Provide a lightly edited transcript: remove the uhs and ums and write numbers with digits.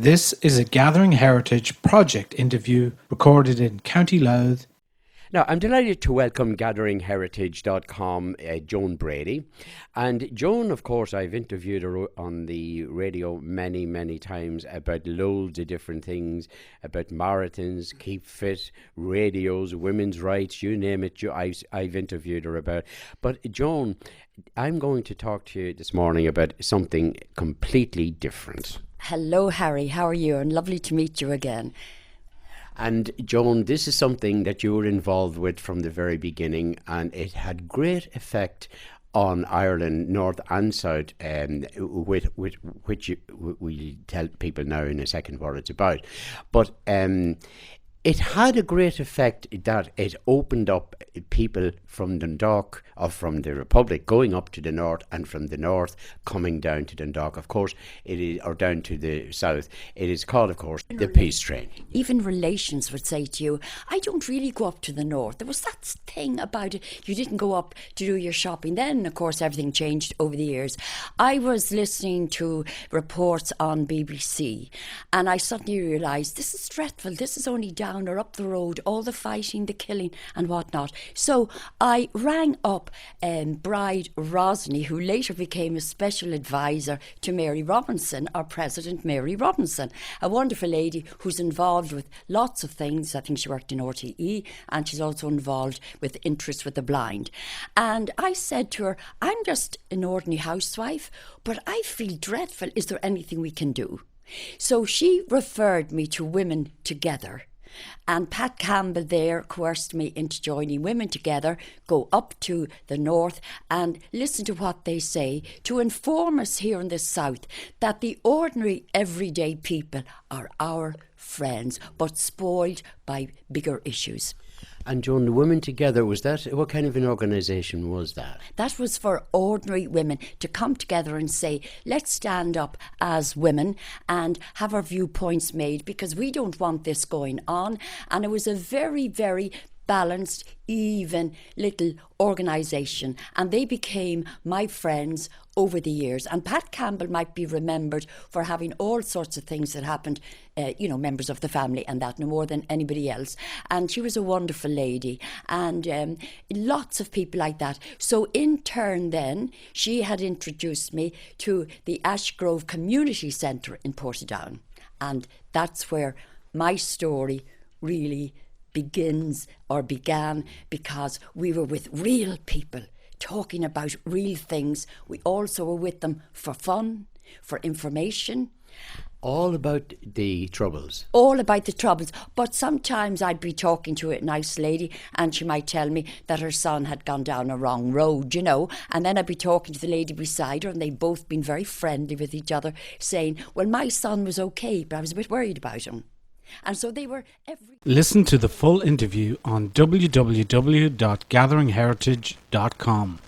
This is a Gathering Heritage project interview recorded in County Louth. Now, I'm delighted to welcome GatheringHeritage.com, Joan Brady. And Joan, of course, I've interviewed her on the radio many, many times about loads of different things, about marathons, keep fit, radios, women's rights, you name it, I've interviewed her about. But Joan, I'm going to talk to you this morning about something completely different. Hello, Harry. How are you? And lovely to meet you again. And Joan, this is something that you were involved with from the very beginning, and it had great effect on Ireland, north and south, which we tell people now in a second what it's about. But it had a great effect that it opened up people from Dundalk, or from the Republic, going up to the north, and from the north coming down to Dundalk. Of course, it is, or down to the south. It is called, of course, the Peace Train. Even relations would say to you, I don't really go up to the north. There was that thing about it. You didn't go up to do your shopping. Then, of course, everything changed over the years. I was listening to reports on BBC, and I suddenly realised, this is dreadful. This is only down or up the road, all the fighting, the killing and whatnot. So I rang up Bride Rosny, who later became a special advisor to Mary Robinson, our President Mary Robinson, a wonderful lady who's involved with lots of things. I think she worked in RTE, and she's also involved with Interests with the Blind. And I said to her, I'm just an ordinary housewife, but I feel dreadful. Is there anything we can do? So she referred me to Women Together. And Pat Campbell there coerced me into joining Women Together, go up to the north and listen to what they say to inform us here in the south that the ordinary everyday people are our friends, but spoiled by bigger issues. And Joan, the Women Together, was that, what kind of an organisation was that? That was for ordinary women to come together and say, let's stand up as women and have our viewpoints made, because we don't want this going on. And it was a very, very balanced, even little organisation, and they became my friends over the years. And Pat Campbell might be remembered for having all sorts of things that happened, members of the family and that, no more than anybody else. And she was a wonderful lady, and lots of people like that. So in turn then, she had introduced me to the Ashgrove Community Centre in Portadown, and that's where my story really began, because we were with real people talking about real things. We also were with them for fun, for information. All about the troubles. All about the troubles. But sometimes I'd be talking to a nice lady and she might tell me that her son had gone down a wrong road, and then I'd be talking to the lady beside her, and they'd both been very friendly with each other, saying, well, my son was okay, but I was a bit worried about him. And so they were Listen to the full interview on www.gatheringheritage.com.